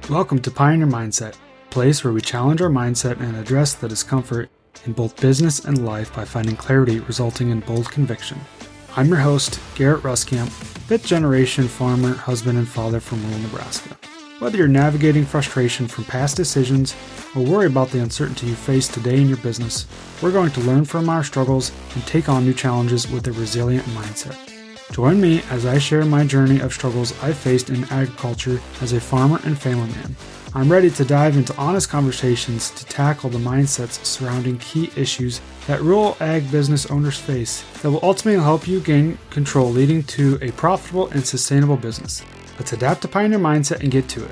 Welcome to Pioneer Mindset, a place where we challenge our mindset and address the discomfort in both business and life by finding clarity resulting in bold conviction. I'm your host, Garrett Ruskamp, fifth-generation farmer, husband, and father from rural Nebraska. Whether you're navigating frustration from past decisions or worry about the uncertainty you face today in your business, we're going to learn from our struggles and take on new challenges with a resilient mindset. Join me as I share my journey of struggles I faced in agriculture as a farmer and family man. I'm ready to dive into honest conversations to tackle the mindsets surrounding key issues that rural ag business owners face that will ultimately help you gain control, leading to a profitable and sustainable business. Let's adapt to Pioneer Mindset and get to it.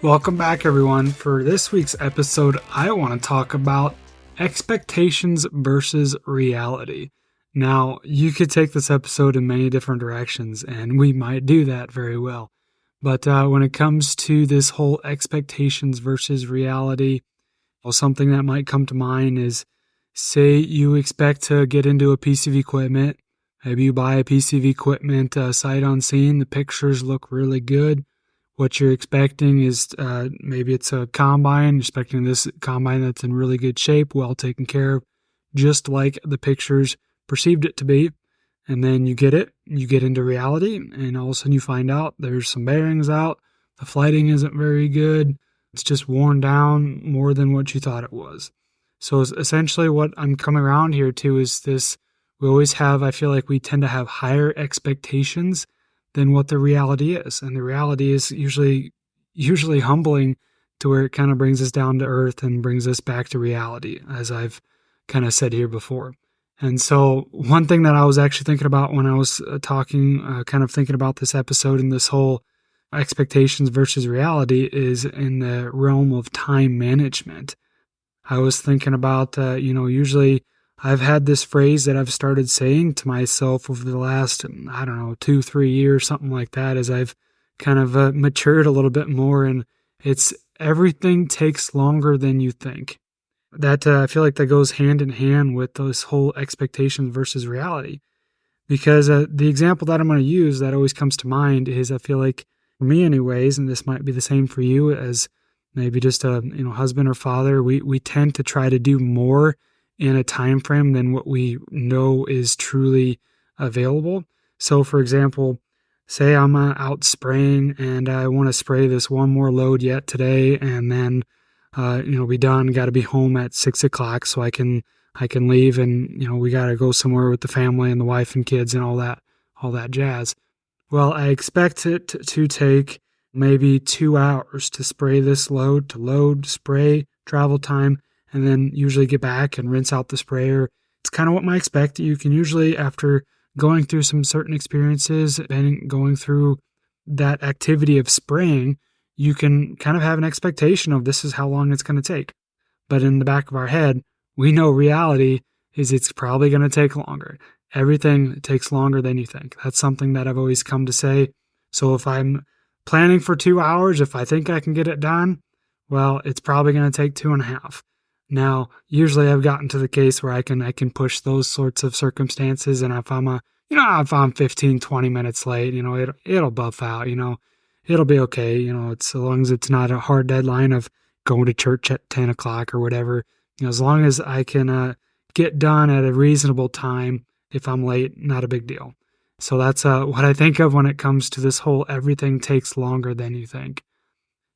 Welcome back, everyone. For this week's episode, I want to talk about expectations versus reality. Now, you could take this episode in many different directions, and we might do that very well. But when it comes to this whole expectations versus reality, well, something that might come to mind is, say you expect to get into a piece of equipment. Maybe you buy a piece of equipment sight unseen. The pictures look really good. What you're expecting is maybe it's a combine. You're expecting this combine that's in really good shape, well taken care of, just like the pictures perceived it to be. And then you get into reality, and all of a sudden you find out there's some bearings out, the flighting isn't very good, it's just worn down more than what you thought it was. So essentially what I'm coming around here to is this, I feel like we tend to have higher expectations than what the reality is. And the reality is usually humbling to where it kind of brings us down to earth and brings us back to reality, as I've kind of said here before. And so one thing that I was actually thinking about when I was thinking about this episode and this whole expectations versus reality is in the realm of time management. I was thinking about, usually I've had this phrase that I've started saying to myself over the last, 2-3 years, something like that, as I've kind of matured a little bit more. And it's everything takes longer than you think. That I feel like that goes hand in hand with this whole expectation versus reality. Because the example that I'm going to use that always comes to mind is, I feel like, for me anyways, and this might be the same for you as maybe just a husband or father, we tend to try to do more in a time frame than what we know is truly available. So for example, say I'm out spraying and I want to spray this one more load yet today, and then be done, got to be home at 6:00 so I can leave, and we got to go somewhere with the family and the wife and kids and all that jazz. Well, I expect it to take maybe 2 hours to spray this load, to load, spray, travel time, and then usually get back and rinse out the sprayer. It's kind of what I expect. You can usually, after going through some certain experiences and going through that activity of spraying, you can kind of have an expectation of this is how long it's going to take. But in the back of our head, we know reality is it's probably going to take longer. Everything takes longer than you think. That's something that I've always come to say. So if I'm planning for 2 hours, if I think I can get it done, well, it's probably going to take 2.5. Now, usually I've gotten to the case where I can push those sorts of circumstances. And if I'm 15, 20 minutes late, it'll buff out, it'll be okay. It's as long as it's not a hard deadline of going to church at 10 o'clock or whatever. As long as I can get done at a reasonable time, if I'm late, not a big deal. So that's what I think of when it comes to this whole everything takes longer than you think.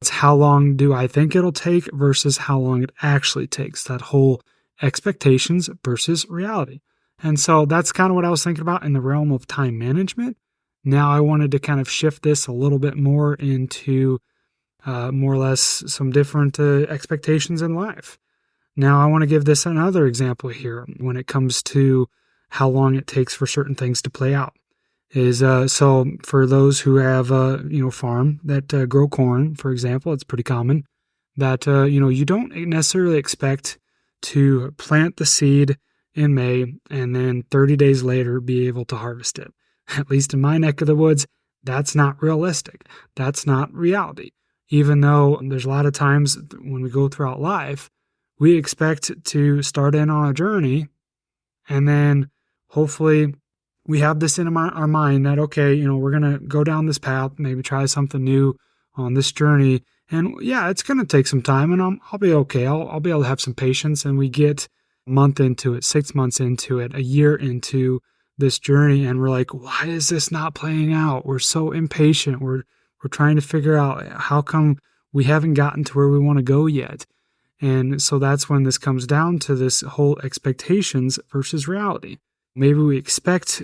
It's how long do I think it'll take versus how long it actually takes. That whole expectations versus reality. And so that's kind of what I was thinking about in the realm of time management. Now I wanted to kind of shift this a little bit more into more or less some different expectations in life. Now I want to give this another example here when it comes to how long it takes for certain things to play out. So for those who have farm that grow corn, for example, it's pretty common that you don't necessarily expect to plant the seed in May and then 30 days later be able to harvest it. At least in my neck of the woods, that's not realistic. That's not reality. Even though there's a lot of times when we go throughout life, we expect to start in on a journey and then hopefully we have this in our mind that, okay, we're going to go down this path, maybe try something new on this journey. And yeah, it's going to take some time, and I'll be okay. I'll be able to have some patience. And we get a month into it, 6 months into it, a year into this journey, and we're like, why is this not playing out? We're so impatient. We're trying to figure out how come we haven't gotten to where we want to go yet. And so that's when this comes down to this whole expectations versus reality. Maybe we expect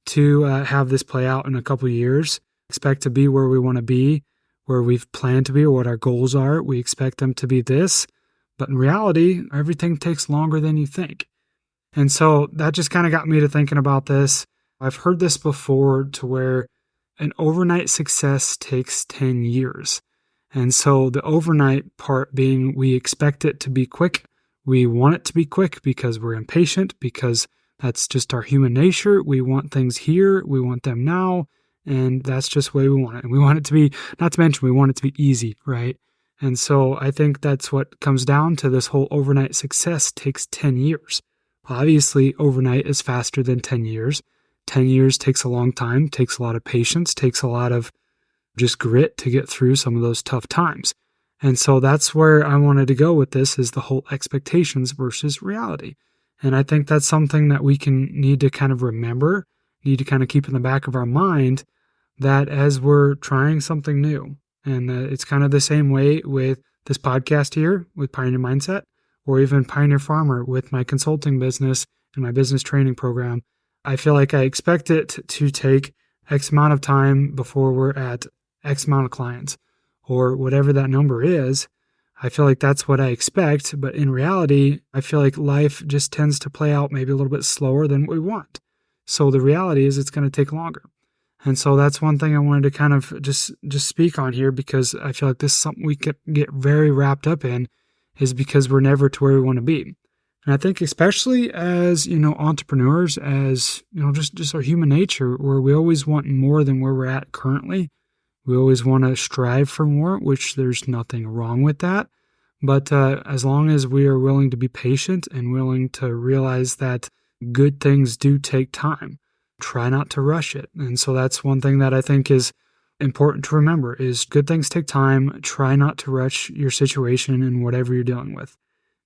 to have this play out in a couple of years, expect to be where we want to be, where we've planned to be, or what our goals are. We expect them to be this, but in reality, everything takes longer than you think. And so that just kind of got me to thinking about this. I've heard this before, to where an overnight success takes 10 years. And so the overnight part being, we expect it to be quick. We want it to be quick because we're impatient, because that's just our human nature. We want things here. We want them now. And that's just the way we want it. And we want it to be, not to mention, we want it to be easy, right? And so I think that's what comes down to this whole overnight success takes 10 years. Obviously, overnight is faster than 10 years. 10 years takes a long time, takes a lot of patience, takes a lot of just grit to get through some of those tough times. And so that's where I wanted to go with this, is the whole expectations versus reality. And I think that's something that we need to kind of remember, need to kind of keep in the back of our mind, that as we're trying something new. And it's kind of the same way with this podcast here with Pioneer Mindset, or even Pioneer Farmer with my consulting business and my business training program. I feel like I expect it to take X amount of time before we're at X amount of clients, or whatever that number is. I feel like that's what I expect, but in reality, I feel like life just tends to play out maybe a little bit slower than what we want. So the reality is it's going to take longer. And so that's one thing I wanted to kind of just speak on here, because I feel like this is something we could get very wrapped up in, is because we're never to where we want to be. And I think especially as, entrepreneurs, as, just our human nature, where we always want more than where we're at currently. We always want to strive for more, which there's nothing wrong with that. But as long as we are willing to be patient and willing to realize that good things do take time, try not to rush it. And so that's one thing that I think is important to remember, is good things take time. Try not to rush your situation and whatever you're dealing with.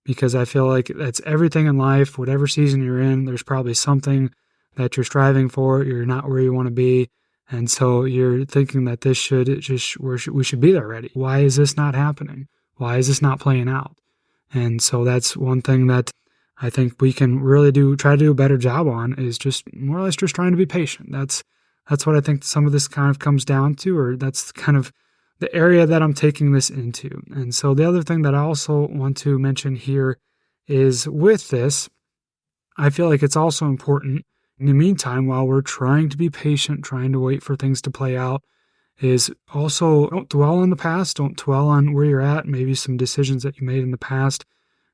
Because I feel like that's everything in life. Whatever season you're in, there's probably something that you're striving for. You're not where you want to be. And so you're thinking that we should be there already. Why is this not happening? Why is this not playing out? And so that's one thing that I think we can really try to do a better job on, is just more or less just trying to be patient. That's what I think some of this kind of comes down to, or that's kind of the area that I'm taking this into. And so the other thing that I also want to mention here is, with this, I feel like it's also important in the meantime, while we're trying to be patient, trying to wait for things to play out, is also don't dwell on the past, don't dwell on where you're at, maybe some decisions that you made in the past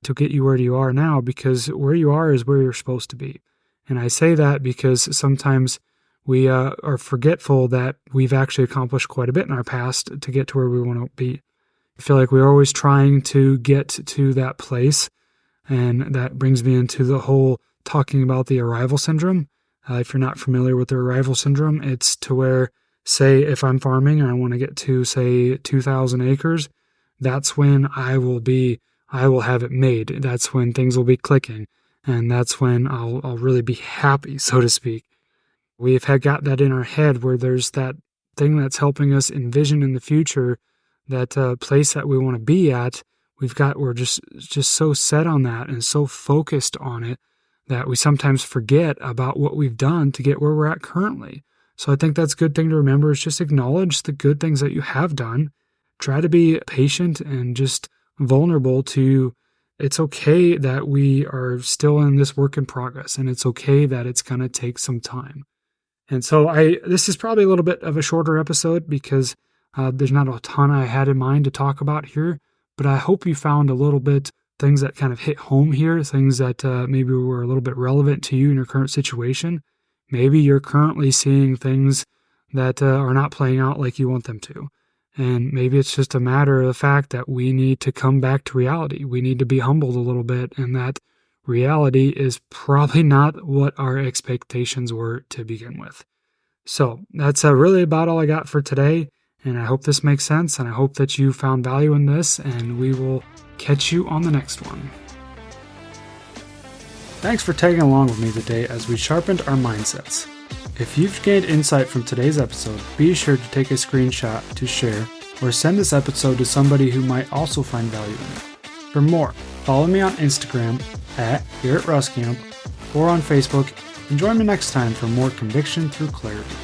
to get you where you are now, because where you are is where you're supposed to be. And I say that because sometimes we are forgetful that we've actually accomplished quite a bit in our past to get to where we want to be. I feel like we're always trying to get to that place, and that brings me into the whole talking about the arrival syndrome. If you're not familiar with the arrival syndrome, it's to where, say, if I'm farming and I want to get to, say, 2,000 acres, that's when I will have it made. That's when things will be clicking. And that's when I'll really be happy, so to speak. We've got that in our head, where there's that thing that's helping us envision in the future, that place that we want to be at. We're just so set on that and so focused on it that we sometimes forget about what we've done to get where we're at currently. So I think that's a good thing to remember, is just acknowledge the good things that you have done. Try to be patient and just vulnerable to, it's okay that we are still in this work in progress, and it's okay that it's going to take some time. And so this is probably a little bit of a shorter episode, because there's not a ton I had in mind to talk about here, but I hope you found a little bit things that kind of hit home here, things that maybe were a little bit relevant to you in your current situation. Maybe you're currently seeing things that are not playing out like you want them to. And maybe it's just a matter of the fact that we need to come back to reality. We need to be humbled a little bit, and that reality is probably not what our expectations were to begin with. So that's really about all I got for today. And I hope this makes sense, and I hope that you found value in this, and we will catch you on the next one. Thanks for tagging along with me today as we sharpened our mindsets. If you've gained insight from today's episode, be sure to take a screenshot to share or send this episode to somebody who might also find value in it. For more, follow me on Instagram @GarrettRuskamp or on Facebook, and join me next time for more conviction through clarity.